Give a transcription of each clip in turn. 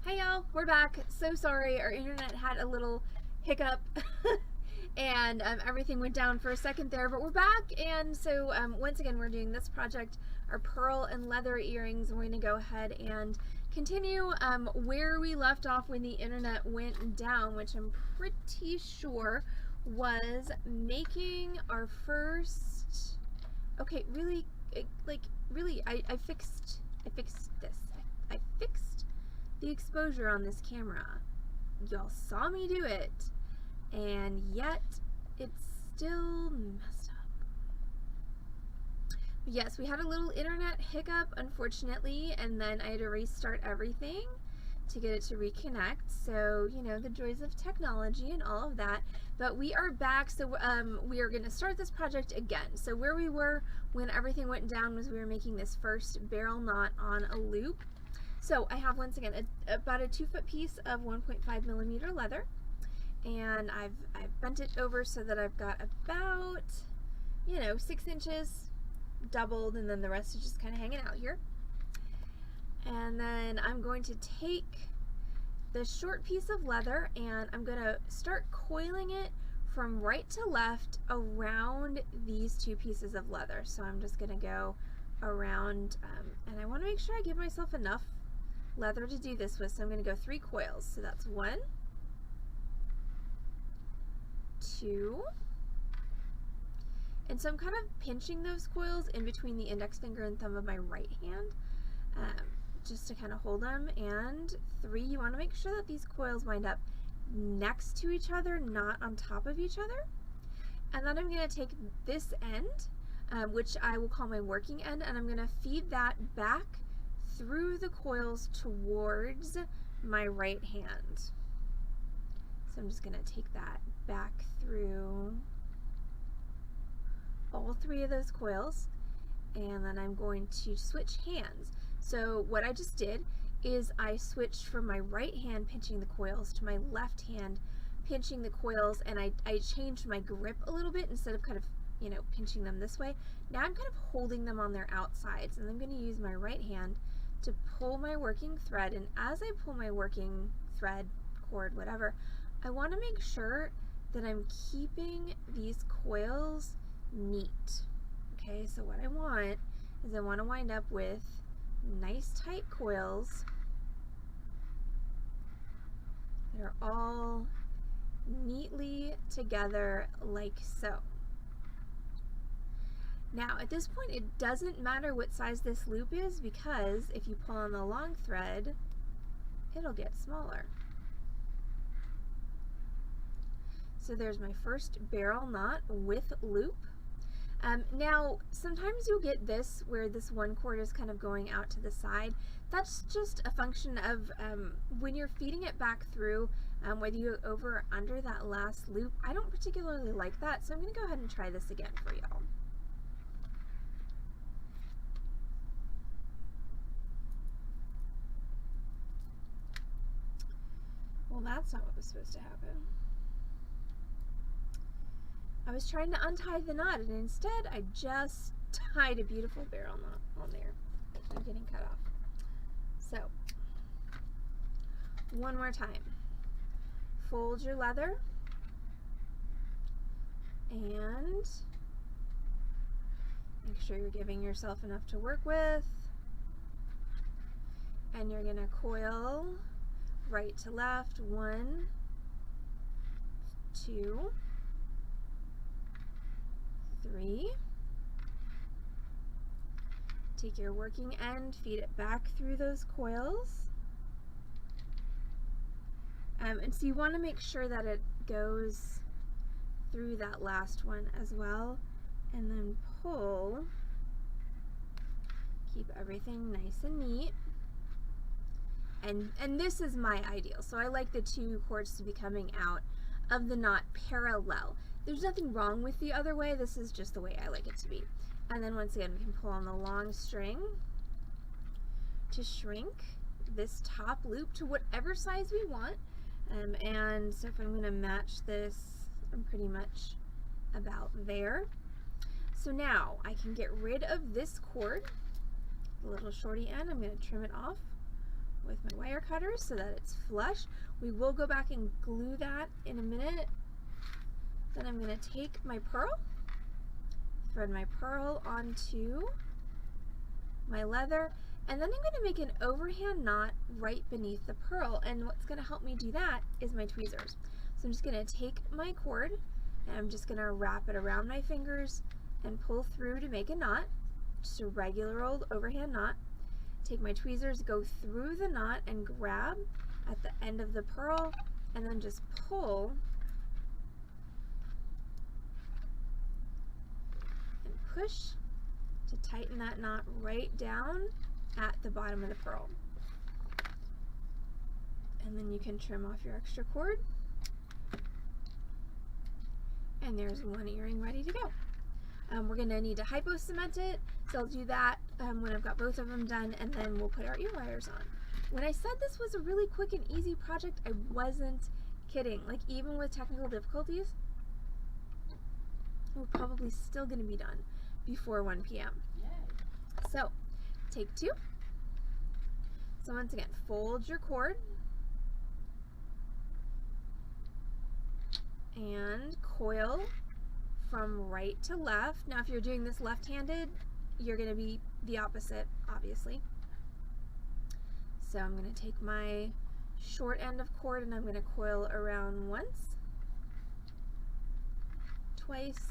Hey y'all, we're back. So sorry, our internet had a little hiccup and everything went down for a second there, but we're back. And so once again, we're doing this project, our pearl and leather earrings. We're gonna go ahead and continue where we left off when the internet went down, which I'm pretty sure was making our first, okay, really, I fixed this. I fixed the exposure on this camera. Y'all saw me do it, and yet it's still messed up. But yes, we had a little internet hiccup, unfortunately, and then I had to restart everything to get it to reconnect. So, you know, the joys of technology and all of that. But we are back, so we are going to start this project again. So where we were when everything went down was we were making this first barrel knot on a loop. So I have, once again, about a 2-foot piece of 1.5 millimeter leather, and I've bent it over so that I've got about, 6 inches doubled, and then the rest is just kind of hanging out here. And then I'm going to take this short piece of leather and I'm going to start coiling it from right to left around these 2 pieces of leather. So I'm just going to go around, and I want to make sure I give myself enough leather to do this with, so I'm going to go 3 coils. So that's 1, 2, and so I'm kind of pinching those coils in between the index finger and thumb of my right hand, just to kind of hold them, and 3. You want to make sure that these coils wind up next to each other, not on top of each other. And then I'm going to take this end, which I will call my working end, and I'm going to feed that back through the coils towards my right hand. So I'm just going to take that back through all 3 of those coils, and then I'm going to switch hands. So what I just did is I switched from my right hand pinching the coils to my left hand pinching the coils, and I changed my grip a little bit. Instead of kind of pinching them this way, now I'm kind of holding them on their outsides, and I'm going to use my right hand to pull my working thread. And as I pull my working thread, cord, whatever, I want to make sure that I'm keeping these coils neat. Okay, so what I want is I want to wind up with nice tight coils that are all neatly together like so. Now at this point it doesn't matter what size this loop is, because if you pull on the long thread it'll get smaller. So there's my first barrel knot with loop. Now sometimes you'll get this where this one cord is kind of going out to the side. That's just a function of when you're feeding it back through, whether you go over or under that last loop. I don't particularly like that, so I'm going to go ahead and try this again for y'all. Well, that's not what was supposed to happen. I was trying to untie the knot, and instead I just tied a beautiful barrel knot on there. I'm getting cut off. So, one more time. Fold your leather, and make sure you're giving yourself enough to work with. And you're going to coil right to left, 1, 2, 3. Take your working end, feed it back through those coils. And so you want to make sure that it goes through that last one as well. And then pull. Keep everything nice and neat. And this is my ideal. So I like the 2 cords to be coming out of the knot parallel. There's nothing wrong with the other way. This is just the way I like it to be. And then once again, we can pull on the long string to shrink this top loop to whatever size we want. And so if I'm going to match this, I'm pretty much about there. So now I can get rid of this cord, the little shorty end. I'm going to trim it off with my wire cutters so that it's flush. We will go back and glue that in a minute. Then I'm going to take my pearl, thread my pearl onto my leather, and then I'm going to make an overhand knot right beneath the pearl. And what's going to help me do that is my tweezers. So I'm just going to take my cord and I'm just going to wrap it around my fingers and pull through to make a knot, just a regular old overhand knot. Take my tweezers, go through the knot and grab at the end of the pearl, and then just pull and push to tighten that knot right down at the bottom of the pearl. And then you can trim off your extra cord. And there's one earring ready to go. We're going to need to hypo cement it, so I'll do that when I've got both of them done, and then we'll put our ear wires on. When I said this was a really quick and easy project, I wasn't kidding. Like, even with technical difficulties, we're probably still going to be done before 1 p.m. Yay. So, take 2. So once again, fold your cord and coil from right to left. Now if you're doing this left-handed, you're going to be the opposite, obviously. So I'm going to take my short end of cord and I'm going to coil around once, twice,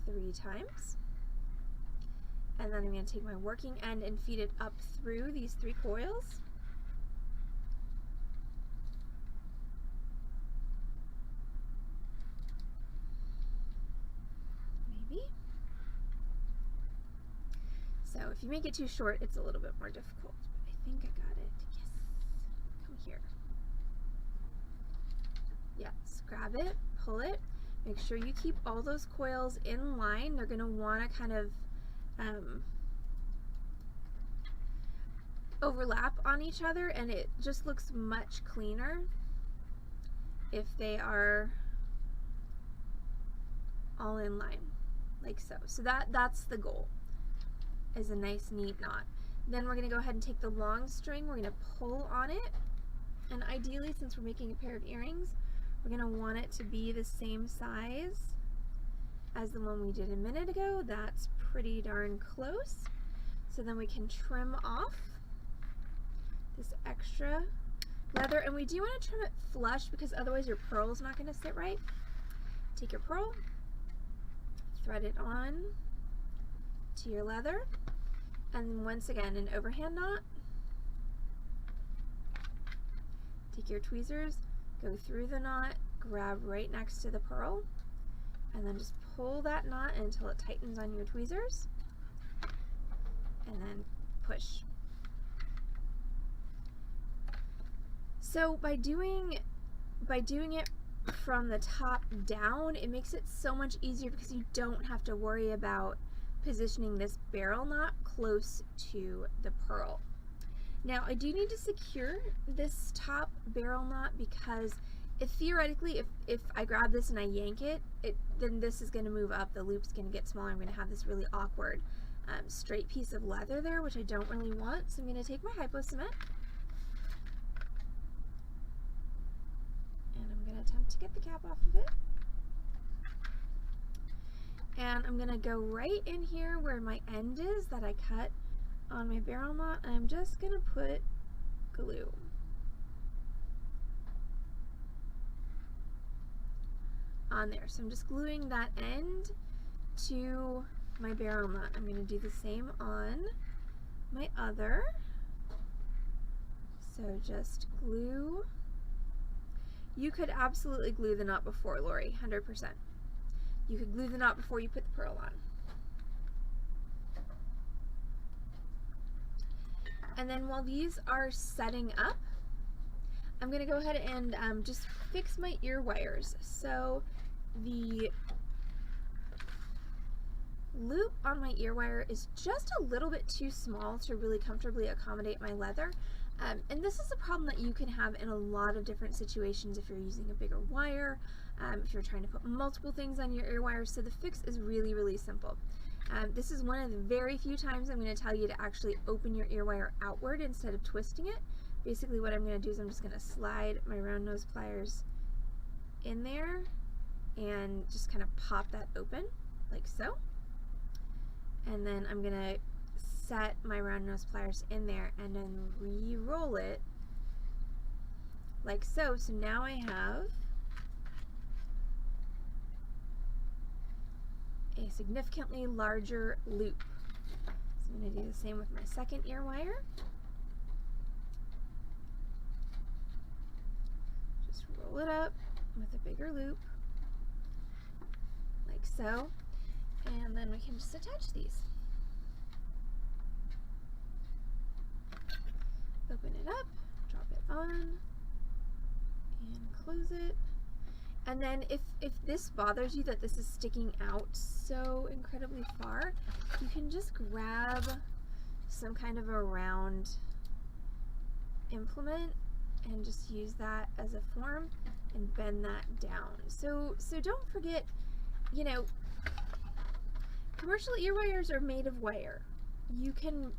3 times. And then I'm going to take my working end and feed it up through these 3 coils. So if you make it too short, it's a little bit more difficult. But I think I got it. Yes. Come here. Yes, grab it, pull it. Make sure you keep all those coils in line. They're going to want to kind of overlap on each other, and it just looks much cleaner if they are all in line, like so. So that's the goal, is a nice neat knot. Then we're going to go ahead and take the long string, we're going to pull on it, and ideally, since we're making a pair of earrings, we're going to want it to be the same size as the one we did a minute ago. That's pretty darn close. So then we can trim off this extra leather, and we do want to trim it flush because otherwise your pearl is not going to sit right. Take your pearl, thread it on to your leather, and once again an overhand knot. Take your tweezers, go through the knot, grab right next to the pearl, and then just pull that knot until it tightens on your tweezers, and then push. So by doing it from the top down, it makes it so much easier because you don't have to worry about positioning this barrel knot close to the pearl. Now I do need to secure this top barrel knot because theoretically if I grab this and I yank it, then this is going to move up, the loop's going to get smaller, I'm going to have this really awkward straight piece of leather there, which I don't really want. So I'm going to take my hypo cement and I'm going to attempt to get the cap off of it. And I'm going to go right in here where my end is that I cut on my barrel knot, and I'm just going to put glue. On there. So I'm just gluing that end to my barrel knot. I'm going to do the same on my other. So just glue. You could absolutely glue the knot before, Lori, 100%. You could glue the knot before you put the pearl on. And then while these are setting up, I'm going to go ahead and just fix my ear wires. So the loop on my ear wire is just a little bit too small to really comfortably accommodate my leather. And this is a problem that you can have in a lot of different situations if you're using a bigger wire, if you're trying to put multiple things on your ear wires. So the fix is really, really simple. This is one of the very few times I'm going to tell you to actually open your ear wire outward instead of twisting it. Basically what I'm going to do is I'm just going to slide my round nose pliers in there and just kind of pop that open like so. And then I'm going to set my round nose pliers in there and then re-roll it like so. So now I have a significantly larger loop. So I'm going to do the same with my second ear wire. Just roll it up with a bigger loop like so, and then we can just attach these. Open it up, drop it on, and close it. And then if this bothers you that this is sticking out so incredibly far, you can just grab some kind of a round implement and just use that as a form and bend that down. So don't forget, you know, commercial ear wires are made of wire. You can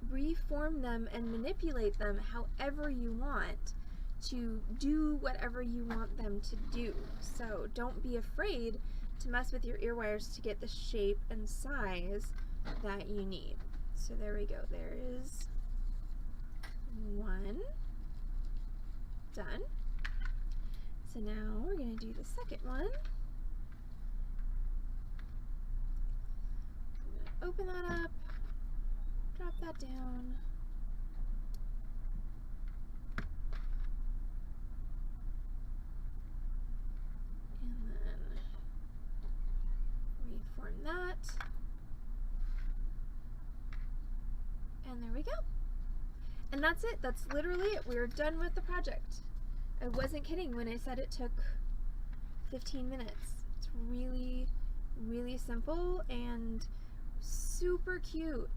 reform them and manipulate them however you want to do whatever you want them to do. So don't be afraid to mess with your ear wires to get the shape and size that you need. So there we go. There is one. Done. So now we're going to do the second one. I'm going to open that up, drop that down, and then reform that, and there we go. And that's it. That's literally it. We're done with the project. I wasn't kidding when I said it took 15 minutes. It's really, really simple and super cute.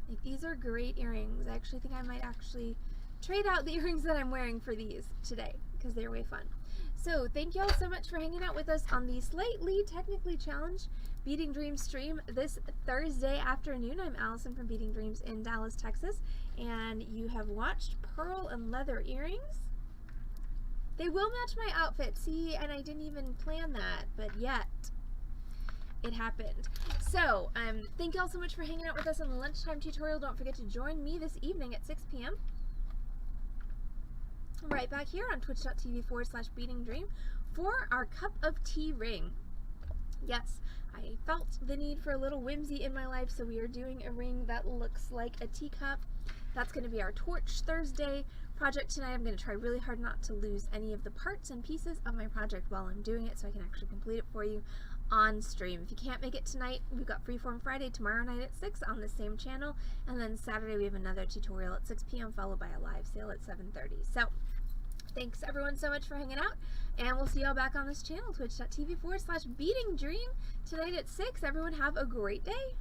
Like, these are great earrings. I actually think I might actually trade out the earrings that I'm wearing for these today because they're way fun. So thank you all so much for hanging out with us on the slightly technically challenged Beading Dreams stream this Thursday afternoon. I'm Allison from Beading Dreams in Dallas, Texas, and you have watched pearl and leather earrings. They will match my outfit, see, and I didn't even plan that, but yet it happened. So thank you all so much for hanging out with us on the lunchtime tutorial. Don't forget to join me this evening at 6 p.m. right back here on twitch.tv/beadingdream for our cup of tea ring. Yes, I felt the need for a little whimsy in my life, so we are doing a ring that looks like a teacup. That's going to be our Torch Thursday project tonight. I'm going to try really hard not to lose any of the parts and pieces of my project while I'm doing it so I can actually complete it for you on stream. If you can't make it tonight, we've got Freeform Friday tomorrow night at 6 on the same channel, and then Saturday we have another tutorial at 6 p.m. followed by a live sale at 7:30. So thanks everyone so much for hanging out, and we'll see y'all back on this channel, twitch.tv/beadingdream tonight at 6. Everyone have a great day.